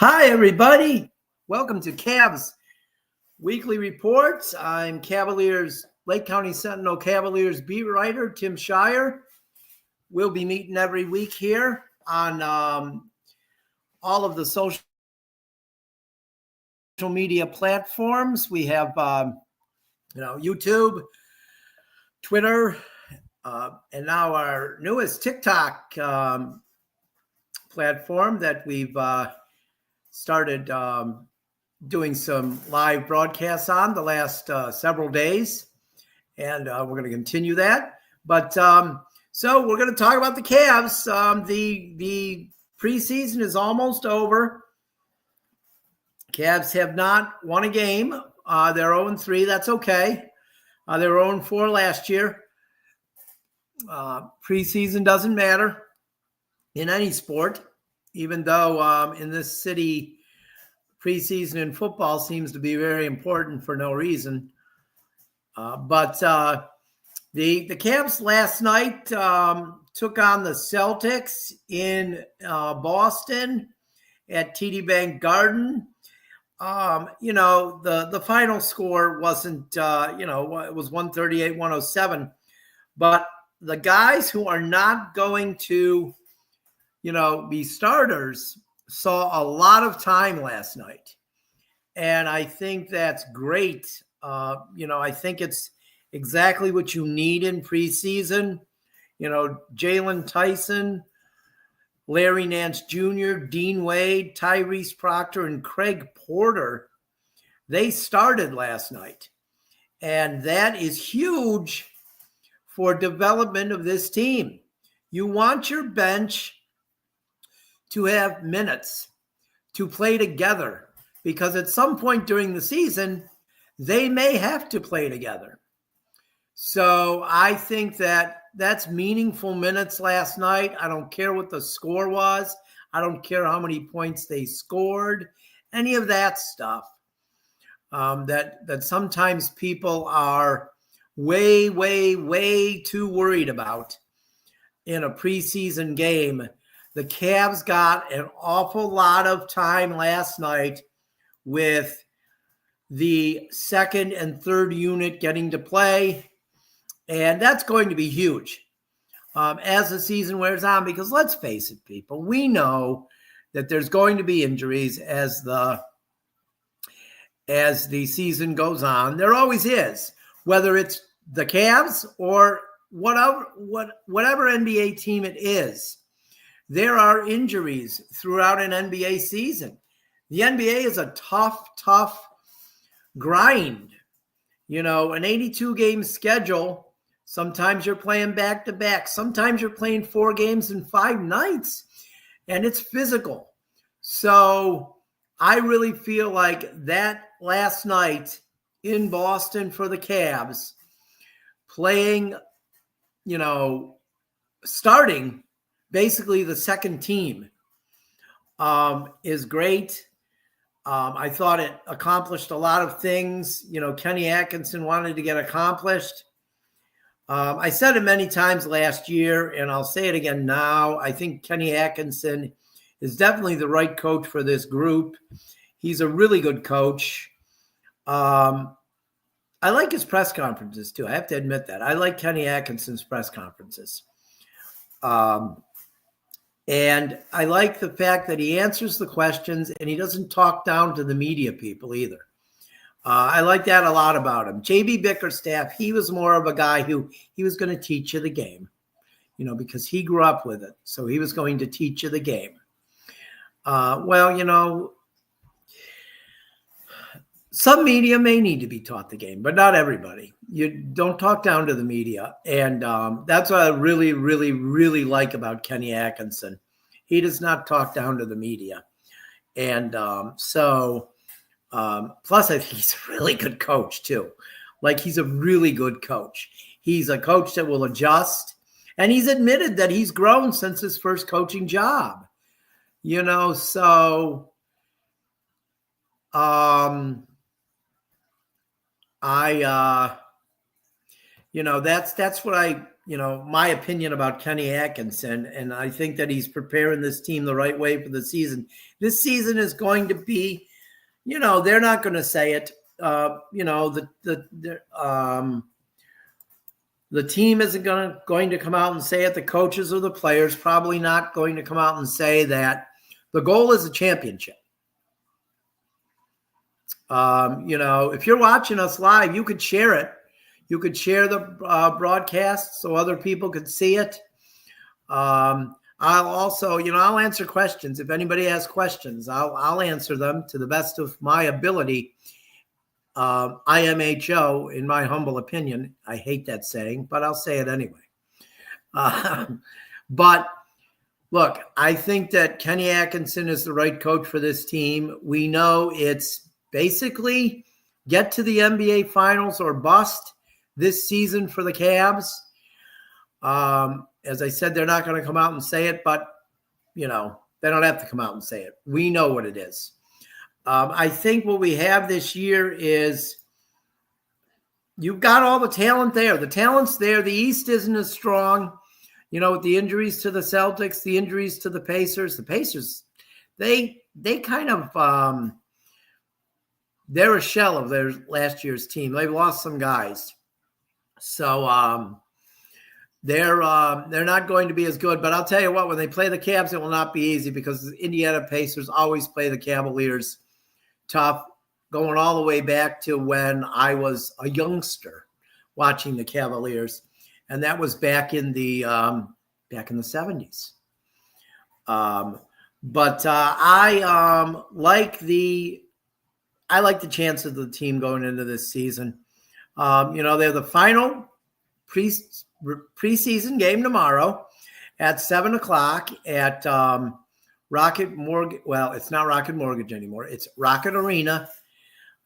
Hi, everybody. Welcome to Cavs Weekly Reports. I'm Lake County Sentinel Cavaliers beat writer Tim Shirer. We'll be meeting every week here on all of the social media platforms. We have, YouTube, Twitter, and now our newest TikTok platform that we've started doing some live broadcasts on the last several days, and we're going to continue that. But so we're going to talk about the Cavs. The preseason is almost over. Cavs have not won a game. They're 0-3. That's okay. They were 0-4 last year. Preseason doesn't matter in any sport, even though in this city, preseason in football seems to be very important for no reason. But the Cavs last night took on the Celtics in Boston at TD Bank Garden. The final score wasn't, it was 138-107. But the guys who are not going to, be starters saw a lot of time last night. And I think that's great. I think it's exactly what you need in preseason. Jalen Tyson, Larry Nance Jr., Dean Wade, Tyrese Proctor, and Craig Porter, they started last night. And that is huge for development of this team. You want your bench to have minutes, to play together, because at some point during the season, they may have to play together. So I think that's meaningful minutes last night. I don't care what the score was. I don't care how many points they scored, any of that stuff that sometimes people are way, way, way too worried about in a preseason game. The Cavs got an awful lot of time last night with the second and third unit getting to play. And that's going to be huge as the season wears on, because let's face it, people, we know that there's going to be injuries as the season goes on. There always is, whether it's the Cavs or whatever NBA team it is. There are injuries throughout an NBA season. The NBA is a tough grind. An 82-game schedule. Sometimes you're playing back-to-back. Sometimes you're playing 4 games in 5 nights, and it's physical. So I really feel like that last night in Boston for the Cavs, playing, starting basically the second team is great. I thought it accomplished a lot of things, Kenny Atkinson wanted to get accomplished. I said it many times last year, and I'll say it again now. I think Kenny Atkinson is definitely the right coach for this group. He's a really good coach. I like his press conferences, too. I have to admit that. I like Kenny Atkinson's press conferences. And I like the fact that he answers the questions and he doesn't talk down to the media people either. I like that a lot about him. J.B. Bickerstaff, he was more of a guy who he was going to teach you the game, because he grew up with it. So he was going to teach you the game. Some media may need to be taught the game, but not everybody. You don't talk down to the media. And that's what I really, really, really like about Kenny Atkinson. He does not talk down to the media. And plus I think he's a really good coach too. He's a really good coach. He's a coach that will adjust. And he's admitted that he's grown since his first coaching job. that's what my opinion about Kenny Atkinson. And I think that he's preparing this team the right way for the season. This season is going to be, they're not going to say it. The team isn't going to come out and say it. The coaches or the players probably not going to come out and say that the goal is a championship. If you're watching us live, you could share it. You could share the broadcast so other people could see it. I'll also, I'll answer questions. If anybody has questions, I'll answer them to the best of my ability. IMHO, in my humble opinion. I hate that saying, but I'll say it anyway. But look, I think that Kenny Atkinson is the right coach for this team. We know it's basically get to the NBA Finals or bust this season for the Cavs. As I said, they're not going to come out and say it, but, they don't have to come out and say it. We know what it is. I think what we have this year is you've got all the talent there. The talent's there. The East isn't as strong, with the injuries to the Celtics, the injuries to the Pacers. The Pacers, they kind of they're a shell of their last year's team. They've lost some guys. So they're not going to be as good. But I'll tell you what, when they play the Cavs, it will not be easy because the Indiana Pacers always play the Cavaliers tough, going all the way back to when I was a youngster watching the Cavaliers, and that was back in the 70s. But I like the chance of the team going into this season. They're the final preseason game tomorrow at 7:00 at Rocket Mortgage. Well, it's not Rocket Mortgage anymore. It's Rocket Arena.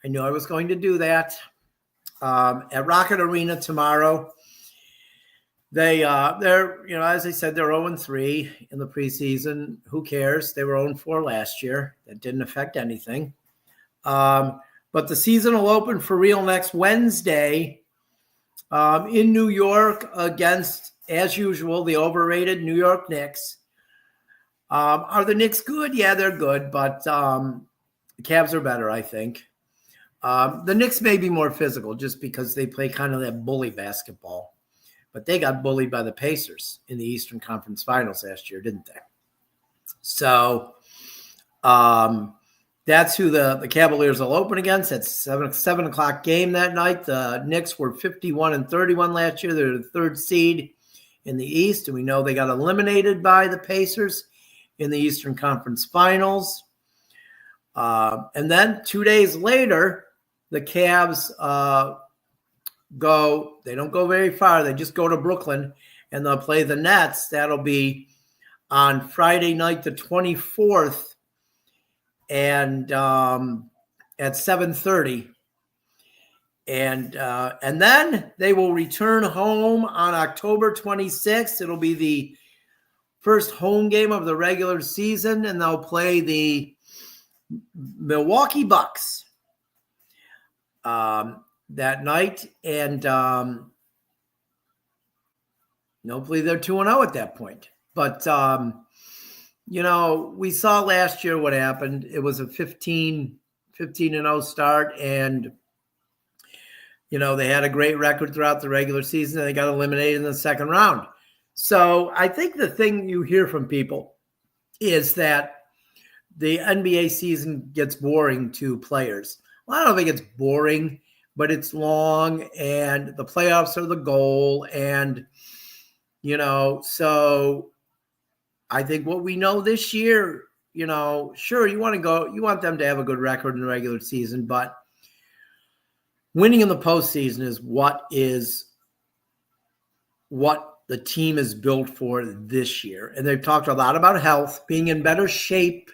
I knew I was going to do that. At Rocket Arena tomorrow. They're as I said, they're 0-3 in the preseason. Who cares? They were 0-4 last year. That didn't affect anything. But the season will open for real next Wednesday in New York against, as usual, the overrated New York Knicks. Are the Knicks good? Yeah, they're good, but the Cavs are better, I think. The Knicks may be more physical just because they play kind of that bully basketball. But they got bullied by the Pacers in the Eastern Conference Finals last year, didn't they? So that's who the Cavaliers will open against. That's 7:00 game that night. The Knicks were 51-31 last year. They're the third seed in the East, and we know they got eliminated by the Pacers in the Eastern Conference Finals. And then 2 days later, the Cavs they don't go very far. They just go to Brooklyn, and they'll play the Nets. That'll be on Friday night, the 24th, and at 7:30. And then they will return home on October 26th. It'll be the first home game of the regular season, and they'll play the Milwaukee Bucks that night. And hopefully they're 2-0 at that point. But, we saw last year what happened. It was a 15-0 start, and, they had a great record throughout the regular season, and they got eliminated in the second round. So I think the thing you hear from people is that the NBA season gets boring to players. Well, I don't think it's boring, but it's long, and the playoffs are the goal. And, so I think what we know this year, sure, you want them to have a good record in the regular season, but winning in the postseason is what the team is built for this year. And they've talked a lot about health, being in better shape,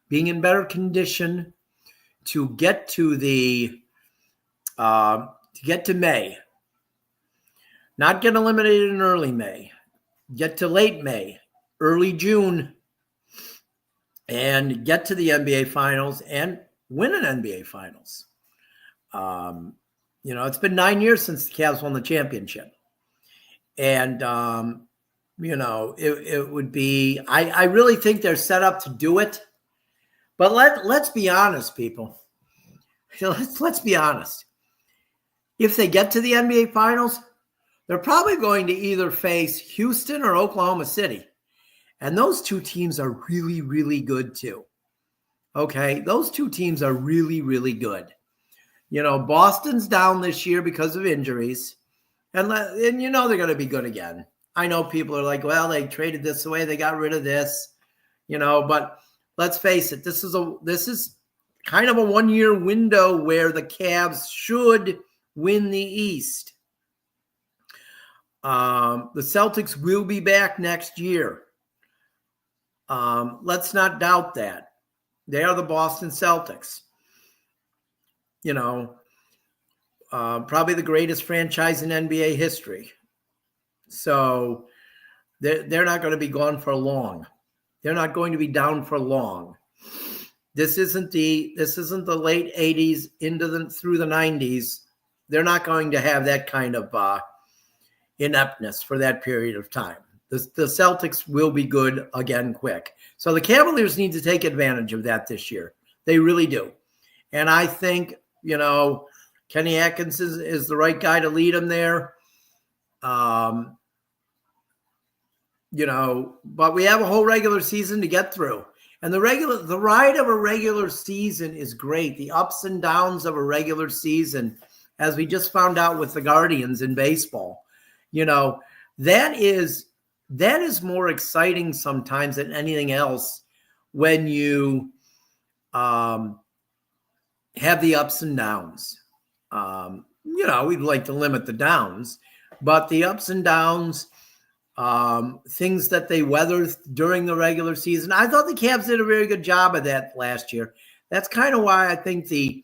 being in better condition to get to May. Not get eliminated in early May. Get to late May, early June, and get to the NBA Finals and win an NBA Finals. It's been 9 years since the Cavs won the championship. And, it would be, I really think they're set up to do it. But let's be honest, people. Let's be honest. If they get to the NBA Finals, they're probably going to either face Houston or Oklahoma City. And those two teams are really, really good too. Okay, those two teams are really, really good. Boston's down this year because of injuries. And they're going to be good again. I know people are like, well, they traded this away. They got rid of this, but let's face it. This is kind of a 1-year window where the Cavs should win the East. The Celtics will be back next year. Let's not doubt that. They are the Boston Celtics. Probably the greatest franchise in NBA history. So they're not going to be gone for long. They're not going to be down for long. This isn't the late 80s through the 90s. They're not going to have that kind of ineptness for that period of time. The Celtics will be good again quick. So the Cavaliers need to take advantage of that this year. They really do. And I think, Kenny Atkins is the right guy to lead them there. But we have a whole regular season to get through. And the ride of a regular season is great. The ups and downs of a regular season, as we just found out with the Guardians in baseball, that is more exciting sometimes than anything else when you have the ups and downs. We'd like to limit the downs, but the ups and downs, things that they weathered during the regular season. I thought the Cavs did a very good job of that last year. That's kind of why I think the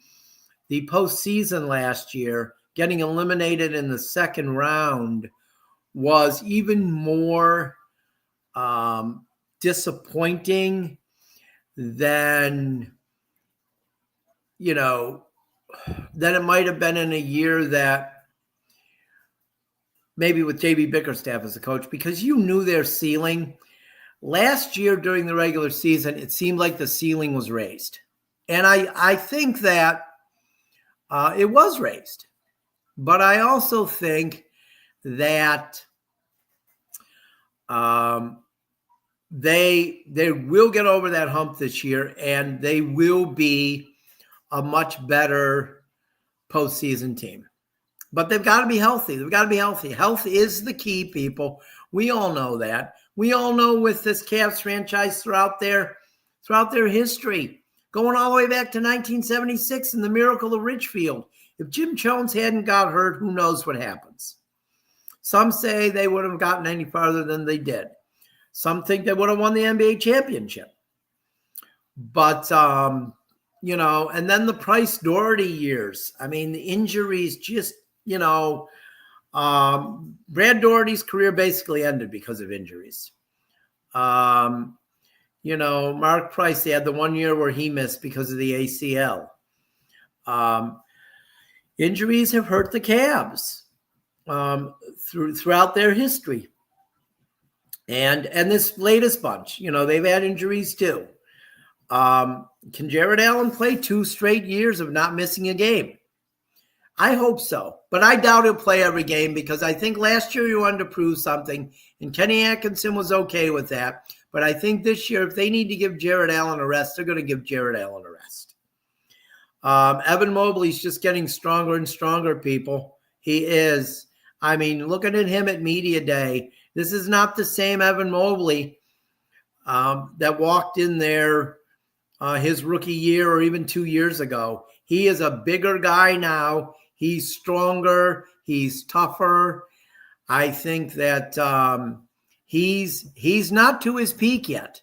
postseason last year, getting eliminated in the second round, was even more disappointing than it might have been in a year that maybe with JB Bickerstaff as the coach, because you knew their ceiling. Last year during the regular season, it seemed like the ceiling was raised. And I think that it was raised. But I also think that they will get over that hump this year, and they will be a much better postseason team. But they've got to be healthy. They've got to be healthy. Health is the key, people. We all know that. We all know with this Cavs franchise throughout their history, going all the way back to 1976 and the miracle of Ridgefield. If Jim Jones hadn't got hurt, who knows what happens? Some say they would have gotten any farther than they did. Some think they would have won the NBA championship. But, and then the Price Doherty years. I mean, the injuries just, Brad Doherty's career basically ended because of injuries. Mark Price, they had the 1 year where he missed because of the ACL. Injuries have hurt the Cavs throughout their history. And this latest bunch, they've had injuries too. Can Jared Allen play 2 straight years of not missing a game? I hope so, but I doubt he'll play every game because I think last year he wanted to prove something, and Kenny Atkinson was okay with that. But I think this year, if they need to give Jared Allen a rest, they're going to give Jared Allen a rest. Evan Mobley's just getting stronger and stronger, people. He is. I mean, looking at him at Media Day, this is not the same Evan Mobley that walked in there his rookie year or even 2 years ago. He is a bigger guy now. He's stronger. He's tougher. I think that he's not to his peak yet,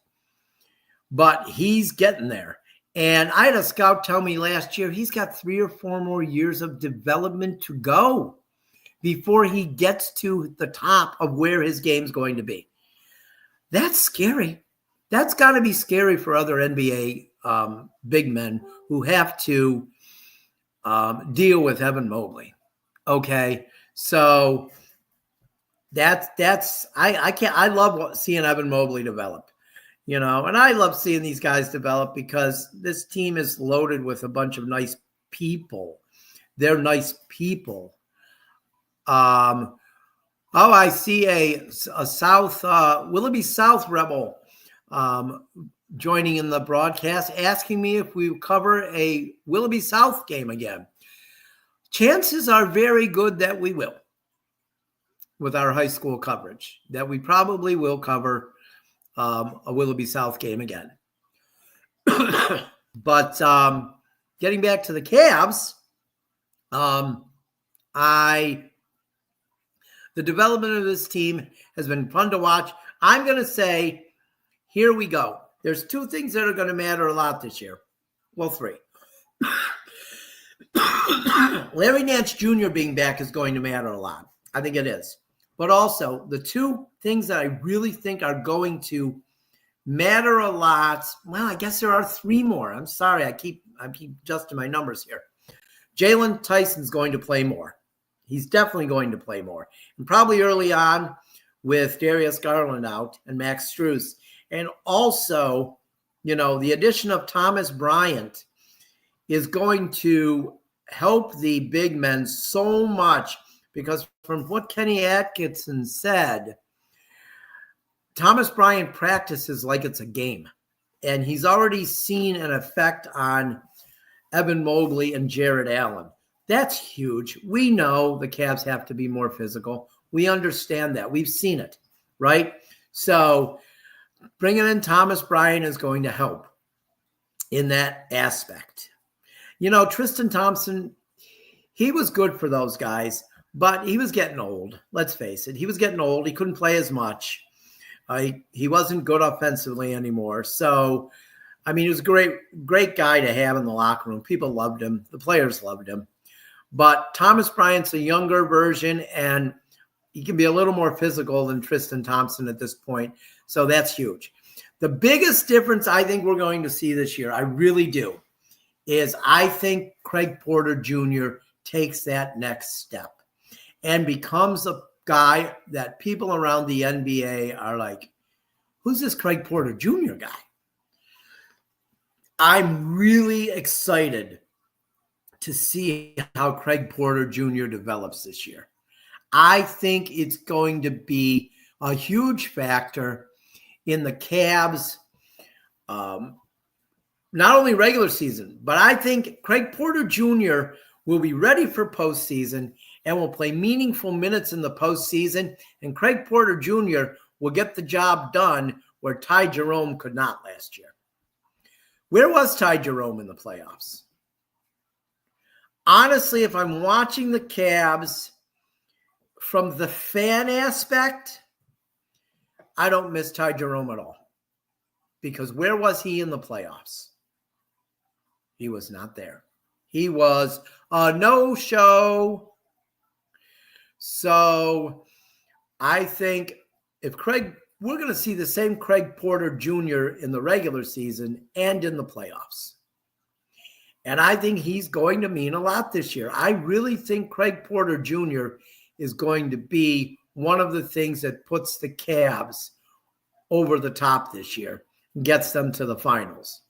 but he's getting there. And I had a scout tell me last year he's got 3 or 4 more years of development to go before he gets to the top of where his game's going to be. That's scary. That's got to be scary for other NBA big men who have to deal with Evan Mobley. Okay, so I love seeing Evan Mobley develop, and I love seeing these guys develop because this team is loaded with a bunch of nice people. They're nice people. I see a South Willoughby South Rebel joining in the broadcast, asking me if we cover a Willoughby South game again. Chances are very good that we will, with our high school coverage, that we probably will cover a Willoughby South game again. But getting back to the Cavs, the development of this team has been fun to watch. I'm going to say, here we go. There's two things that are going to matter a lot this year. Well, three. Larry Nance Jr. being back is going to matter a lot. I think it is. But also, the two things that I really think are going to matter a lot, well, I guess there are three more. I'm sorry. I keep adjusting my numbers here. Jalen Tyson's going to play more. He's definitely going to play more. And probably early on with Darius Garland out and Max Strus. And also, the addition of Thomas Bryant is going to help the big men so much because from what Kenny Atkinson said, Thomas Bryant practices like it's a game. And he's already seen an effect on Evan Mobley and Jared Allen. That's huge. We know the Cavs have to be more physical. We understand that. We've seen it, right? So bringing in Thomas Bryant is going to help in that aspect. Tristan Thompson, he was good for those guys, but he was getting old. Let's face it. He was getting old. He couldn't play as much. He wasn't good offensively anymore. So, he was a great guy to have in the locker room. People loved him. The players loved him. But Thomas Bryant's a younger version, and he can be a little more physical than Tristan Thompson at this point. So that's huge. The biggest difference I think we're going to see this year, I really do, is I think Craig Porter Jr. takes that next step and becomes a guy that people around the NBA are like, who's this Craig Porter Jr. guy? I'm really excited to see how Craig Porter Jr. develops this year. I think it's going to be a huge factor in the Cavs, not only regular season, but I think Craig Porter Jr. will be ready for postseason and will play meaningful minutes in the postseason, and Craig Porter Jr. will get the job done where Ty Jerome could not last year. Where was Ty Jerome in the playoffs? Honestly, if I'm watching the Cavs from the fan aspect, I don't miss Ty Jerome at all. Because where was he in the playoffs? He was not there. He was a no-show. So I think we're going to see the same Craig Porter Jr. in the regular season and in the playoffs. And I think he's going to mean a lot this year. I really think Craig Porter Jr. is going to be one of the things that puts the Cavs over the top this year and gets them to the finals.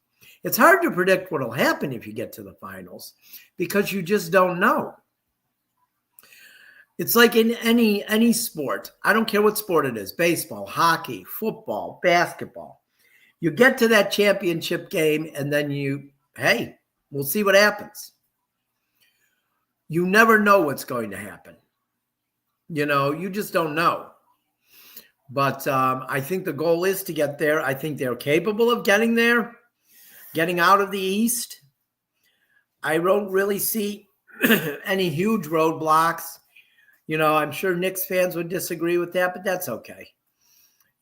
It's hard to predict what will happen if you get to the finals because you just don't know. It's like in any sport. I don't care what sport it is, baseball, hockey, football, basketball. You get to that championship game and then we'll see what happens. You never know what's going to happen. You just don't know. But I think the goal is to get there. I think they're capable of getting there, getting out of the East. I don't really see any huge roadblocks. I'm sure Knicks fans would disagree with that, but that's okay.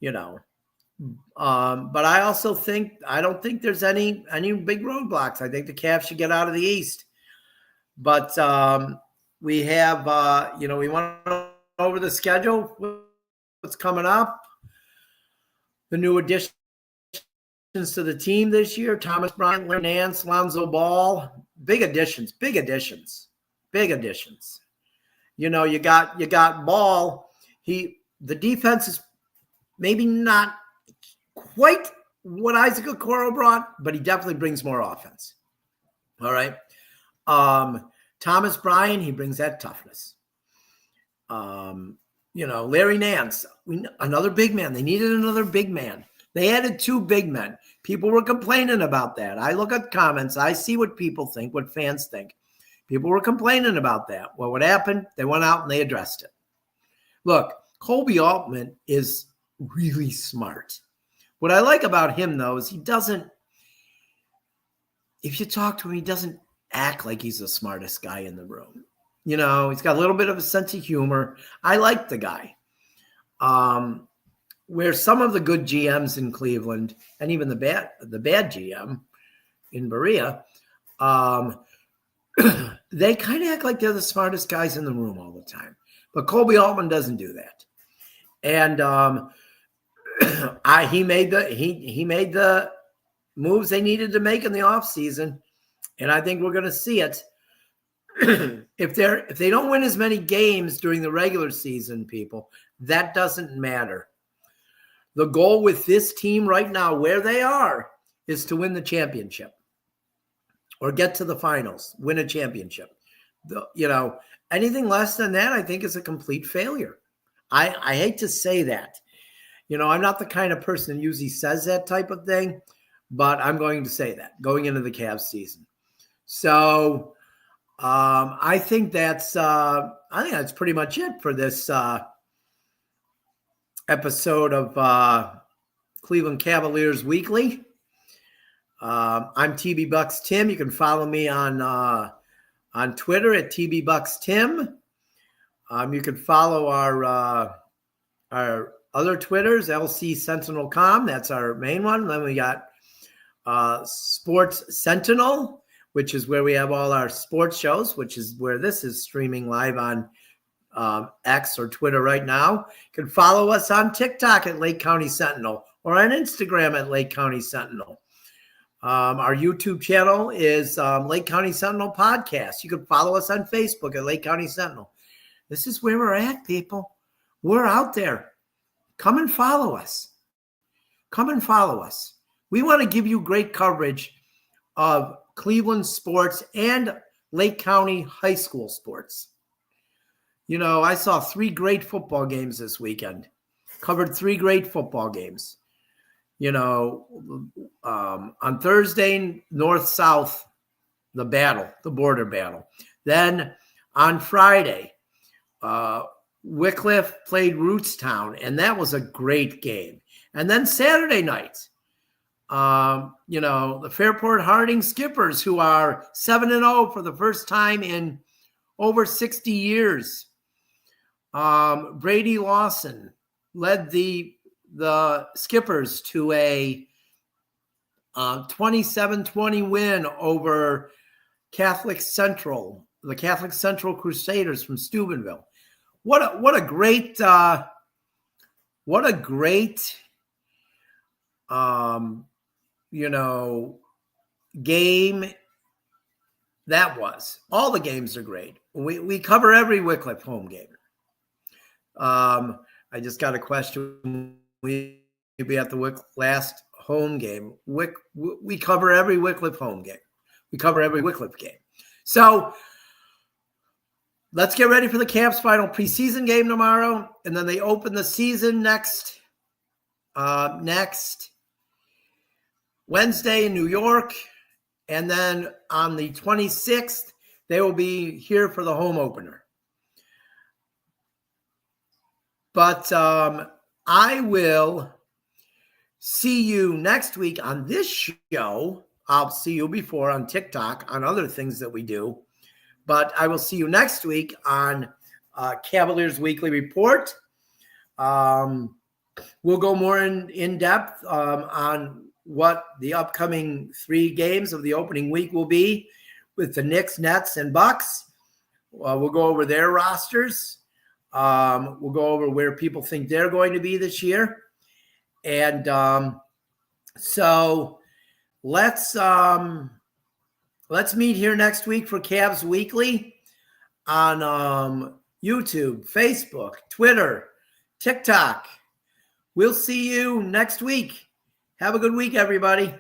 But I also I don't think there's any big roadblocks. I think the Cavs should get out of the East. But we have, we want to go over the schedule, what's coming up, the new additions to the team this year, Thomas Bryant, Larry Nance, Lonzo Ball, big additions. You got Ball. the defense is maybe not quite what Isaac Okoro brought, but he definitely brings more offense. All right. Thomas Bryan, he brings that toughness. Larry Nance, another big man. They needed another big man. They added 2 big men. People were complaining about that. I look at comments. I see what people think, what fans think. People were complaining about that. Well, what happened? They went out and they addressed it. Look, Colby Altman is really smart. What I like about him, though, is if you talk to him, he doesn't act like he's the smartest guy in the room. He's got a little bit of a sense of humor. I like the guy. Where some of the good GMs in Cleveland, and even the bad GM in Berea, they kind of act like they're the smartest guys in the room all the time. But Colby Altman doesn't do that. And he made the moves they needed to make in the offseason, and I think we're going to see it. If they don't win as many games during the regular season, people, that doesn't matter. The goal with this team right now, where they are, is to win the championship or get to the finals, win a championship. Anything less than that, I think, is a complete failure. I hate to say that. I'm not the kind of person that usually says that type of thing, but I'm going to say that going into the Cavs season. So I think that's pretty much it for this episode of Cleveland Cavaliers Weekly. I'm TB Bucks Tim. You can follow me on Twitter at TB Bucks Tim. You can follow our other Twitters, LC Sentinel.com. That's our main one. Then we got Sports Sentinel, which is where we have all our sports shows, which is where this is streaming live on X or Twitter right now. You can follow us on TikTok at Lake County Sentinel or on Instagram at Lake County Sentinel. Our YouTube channel is Lake County Sentinel Podcast. You can follow us on Facebook at Lake County Sentinel. This is where we're at, people. We're out there. Come and follow us. Come and follow us. We want to give you great coverage of Cleveland sports and Lake County high school sports. I saw 3 great football games this weekend. Covered 3 great football games. On Thursday, North-South, the border battle. Then on Friday, Wycliffe played Rootstown, and that was a great game. And then Saturday night, the Fairport Harding Skippers, who are 7-0 for the first time in over 60 years. Brady Lawson led the Skippers to a 27-20 win over the Catholic Central Crusaders from Steubenville. What a great game that was. All the games are great. We cover every Wycliffe home game. I just got a question. We be at the last home game. We cover every Wycliffe home game. We cover every Wycliffe game. So let's get ready for the Cavs' final preseason game tomorrow, and then they open the season next Wednesday in New York, and then on the 26th they will be here for the home opener. But I will see you next week on this show. I'll see you before on TikTok, on other things that we do. But I will see you next week on Cavaliers Weekly Report. We'll go more in depth on what the upcoming 3 games of the opening week will be with the Knicks, Nets, and Bucks. We'll go over their rosters. We'll go over where people think they're going to be this year. And so let's meet here next week for Cavs Weekly on YouTube, Facebook, Twitter, TikTok. We'll see you next week. Have a good week, everybody.